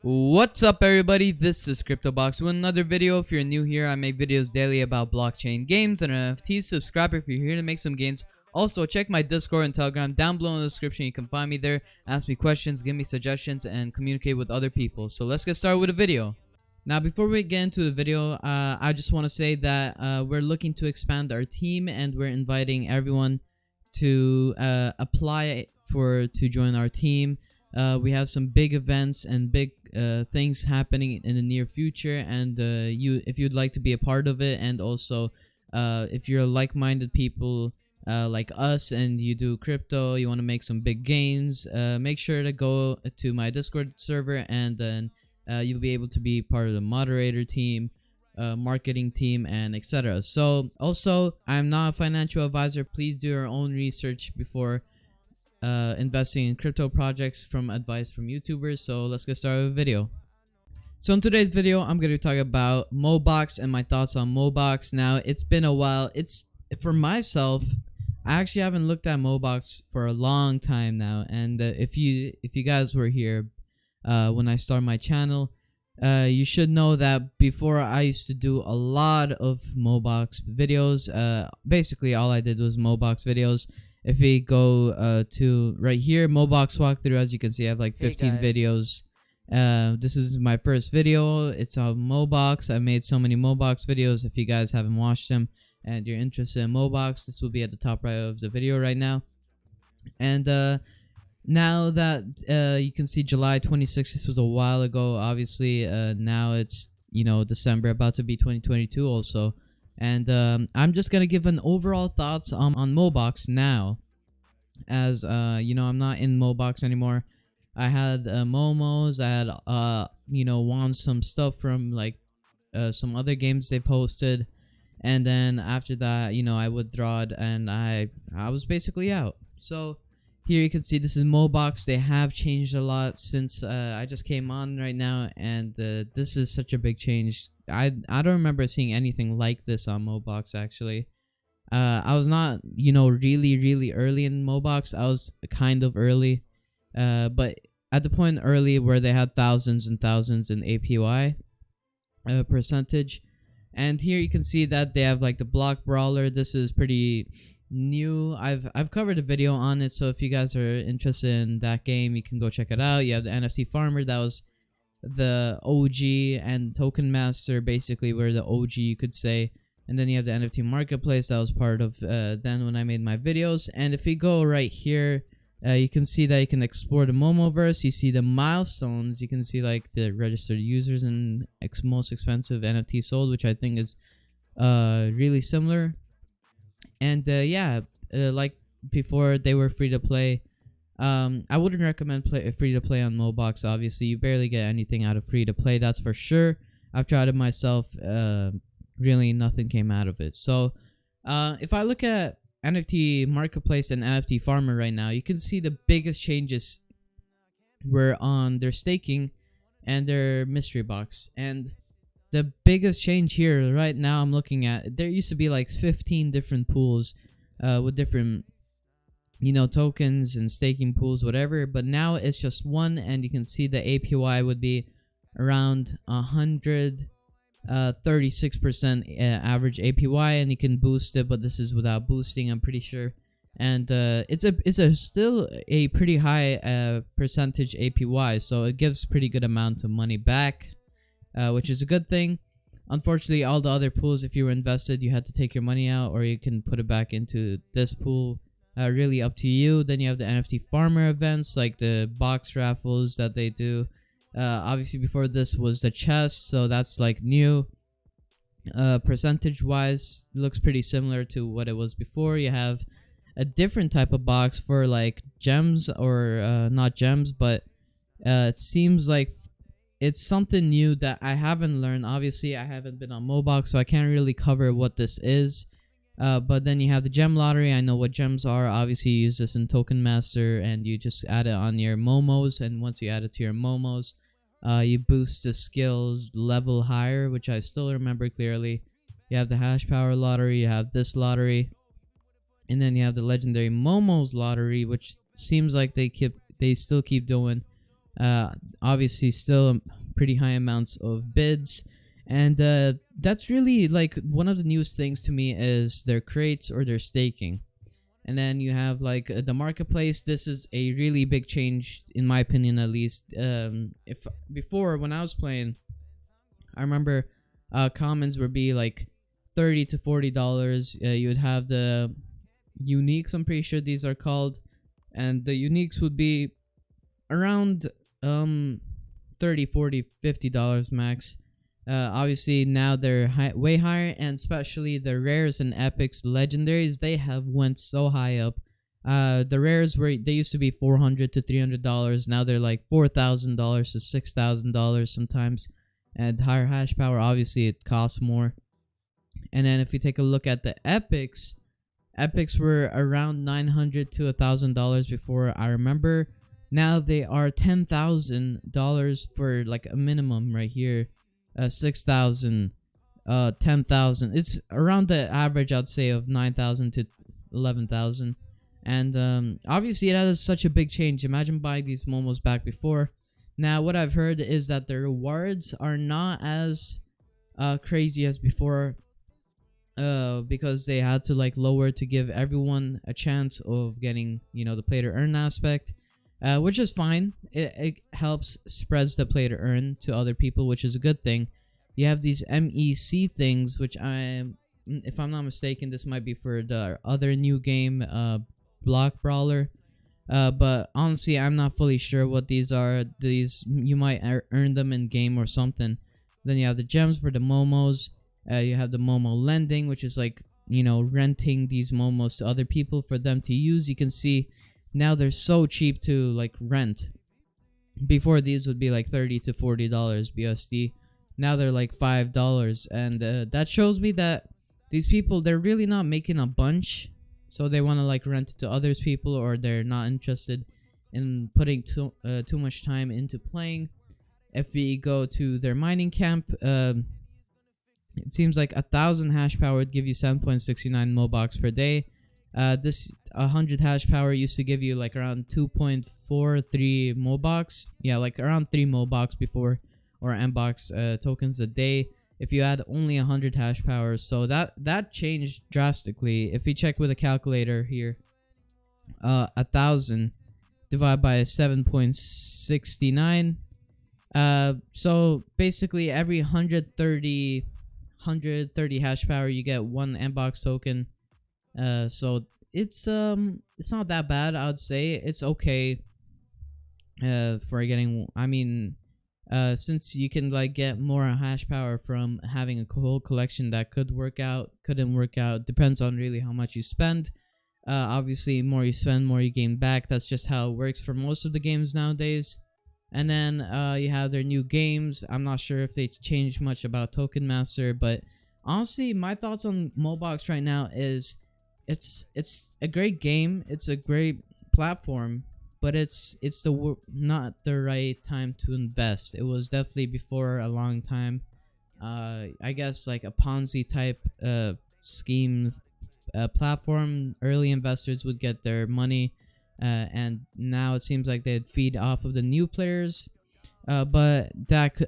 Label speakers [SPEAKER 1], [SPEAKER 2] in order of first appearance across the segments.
[SPEAKER 1] What's up everybody, this is CryptoBox with another video. If you're new here, I make videos daily about blockchain games and NFTs. Subscribe if you're here to make some gains. Also, check my Discord and Telegram down below in the description. You can find me there, ask me questions, give me suggestions, and communicate with other people. So let's get started with the video. Now, before we get into the video, I just want to say that we're looking to expand our team and we're inviting everyone to apply to join our team. We have some big events and big things happening in the near future, and if you'd like to be a part of it, and also if you're like-minded people like us and you do crypto, you want to make some big gains, make sure to go to my Discord server, and then you'll be able to be part of the moderator team, marketing team, and etc. So also, I'm not a financial advisor. Please do your own research before investing in crypto projects from advice from YouTubers. So let's get started with the video. So in today's video, I'm going to talk about Mobox and my thoughts on Mobox. Now, it's been a while. It's for myself, I actually haven't looked at Mobox for a long time now, and if you guys were here when I started my channel, you should know that before I used to do a lot of Mobox videos. Basically all I did was Mobox videos. If we go to right here, Mobox walkthrough, as you can see, I have like 15 videos. This is my first video. It's on Mobox. I made so many Mobox videos. If you guys haven't watched them and you're interested in Mobox, this will be at the top right of the video right now. And now that you can see July 26th, this was a while ago. Obviously, now it's, December, about to be 2022 also. And I'm just gonna give an overall thoughts on Mobox now, as I'm not in Mobox anymore. I had momos. I had won some stuff from like some other games they've hosted, and then after that, I withdrawed and I was basically out. So here you can see this is Mobox. They have changed a lot since I just came on right now, and this is such a big change. I don't remember seeing anything like this on Mobox actually. I was not really early in Mobox. I was kind of early, but at the point early where they had thousands and thousands in APY percentage. And here you can see that they have like the block brawler. This is pretty new. I've covered a video on it, so if you guys are interested in that game, you can go check it out. You have the NFT farmer, that was the OG, and token master basically were the OG, you could say. And then you have the NFT marketplace, that was part of then when I made my videos. And if we go right here, you can see that you can explore the Momoverse. You see the milestones. You can see like the registered users and most expensive NFT sold, which I think is really similar. And like before, they were free to play. I wouldn't recommend free to play on Mobox. Obviously, you barely get anything out of free to play, that's for sure. I've tried it myself. Really nothing came out of it. So if I look at NFT marketplace and NFT farmer right now, you can see the biggest changes were on their staking and their mystery box. And the biggest change here right now I'm looking at, there used to be like 15 different pools with different tokens and staking pools, whatever, but now it's just one, and you can see the APY would be around 136% average APY, and you can boost it, but this is without boosting, I'm pretty sure. And it's still a pretty high percentage APY, so it gives pretty good amount of money back, which is a good thing. Unfortunately, all the other pools, if you were invested, you had to take your money out, or you can put it back into this pool. Really up to you. Then you have the NFT farmer events, like the box raffles that they do. Obviously before this was the chest, so that's like new. Percentage wise, looks pretty similar to what it was before. You have a different type of box for like gems, or not gems, but it seems like it's something new that I haven't learned. Obviously I haven't been on Mobox, so I can't really cover what this is. But then you have the gem lottery. I know what gems are. Obviously you use this in Token Master, and you just add it on your momos, and once you add it to your momos, you boost the skills level higher, which I still remember clearly. You have the hash power lottery, you have this lottery, and then you have the legendary momos lottery, which seems like they still keep doing. Obviously, still pretty high amounts of bids, and that's really like one of the newest things to me is their crates or their staking. And then you have like the marketplace. This is a really big change in my opinion, at least. If before when I was playing, I remember commons would be like $30 to $40. You would have the uniques. I'm pretty sure these are called, and the uniques would be around 30, 40, $50 max. Obviously now they're way higher, and especially the rares and epics legendaries, they have went so high up. The rares they used to be $400 to $300. Now they're like $4,000 to $6,000 sometimes, and higher hash power. Obviously it costs more. And then if you take a look at the epics were around $900 to $1,000 before, I remember. Now they are $10,000 for like a minimum right here. 6,000, 10,000. It's around the average, I'd say, of 9,000 to 11,000. And obviously it has such a big change. Imagine buying these momos back before. Now what I've heard is that the rewards are not as crazy as before, because they had to like lower to give everyone a chance of getting, the play to earn aspect. Which is fine. It helps spreads the play to earn to other people, which is a good thing. You have these MEC things, which if I'm not mistaken, this might be for the other new game, Block Brawler. But honestly, I'm not fully sure what these are. These you might earn them in game or something. Then you have the gems for the momos. You have the Momo lending, which is like renting these momos to other people for them to use. You can see. Now they're so cheap to like rent. Before these would be like $30 to $40 BUSD. Now they're like $5, and that shows me that these people, they're really not making a bunch, so they want to like rent it to other people, or they're not interested in putting too much time into playing. If we go to their mining camp, it seems like 1,000 hash power would give you 7.69 Mobox per day. This 100 hash power used to give you like around 2.43 Mobox. Yeah, like around 3 Mobox before, or MBOX tokens a day if you had only 100 hash power. So that changed drastically. If we check with a calculator here, 1,000 divided by 7.69. So basically every 130 hash power you get 1 MBOX token. So it's not that bad. I would say it's okay for getting. I mean, since you can like get more hash power from having a whole collection, that could work out, couldn't work out. Depends on really how much you spend. Obviously, more you spend, more you gain back. That's just how it works for most of the games nowadays. And then you have their new games. I'm not sure if they changed much about Token Master, but honestly, my thoughts on Mobox right now is it's a great game. It's a great platform, but it's not the right time to invest. It was definitely before a long time. I guess like a Ponzi type scheme platform. Early investors would get their money, and now it seems like they'd feed off of the new players. But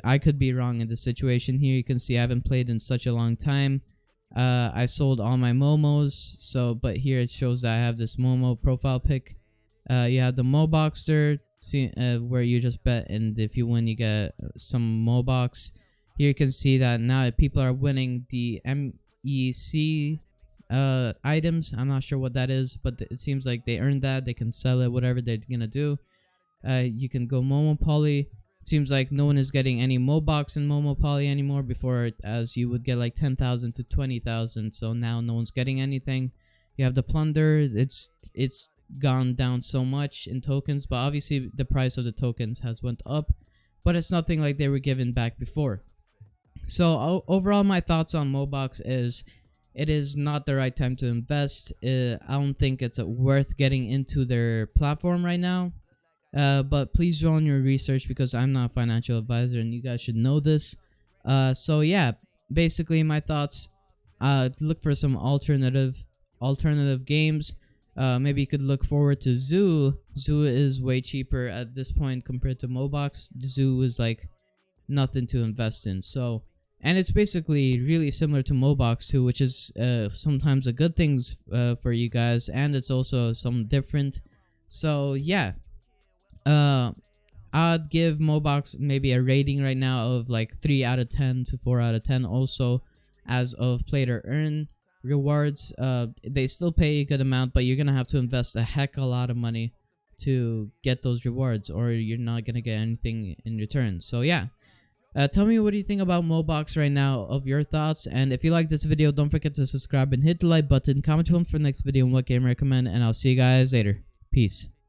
[SPEAKER 1] I could be wrong in the situation here. You can see I haven't played in such a long time. I sold all my momos, but here it shows that I have this momo profile pic. You have the Moboxer, where you just bet, and if you win you get some Mobox. Here you can see that now people are winning the MEC items. I'm not sure what that is, but it seems like they earned that. They can sell it, whatever they're gonna do. You can go Momo Poly. Seems like no one is getting any Mobox in Momo Poly anymore. Before, as you would get like 10,000 to 20,000, so now no one's getting anything. You have the Plunder. It's gone down so much in tokens, but obviously the price of the tokens has went up, but it's nothing like they were given back before. So overall, my thoughts on Mobox is it is not the right time to invest. I don't think it's worth getting into their platform right now. But please do on your research, because I'm not a financial advisor and you guys should know this. So yeah, basically my thoughts, look for some alternative games. Maybe you could look forward to Zoo. Zoo is way cheaper at this point compared to Mobox. Zoo is like nothing to invest in. So, and it's basically really similar to Mobox too, which is sometimes a good thing for you guys, and it's also some different. So yeah, I'd give Mobox maybe a rating right now of like 3 out of 10 to 4 out of 10. Also, as of play to earn rewards, they still pay a good amount, but you're gonna have to invest a heck of a lot of money to get those rewards, or you're not gonna get anything in return. So yeah. Tell me what do you think about Mobox right now, of your thoughts, and if you like this video, don't forget to subscribe and hit the like button, comment for the next video and what game I recommend, and I'll see you guys later. Peace.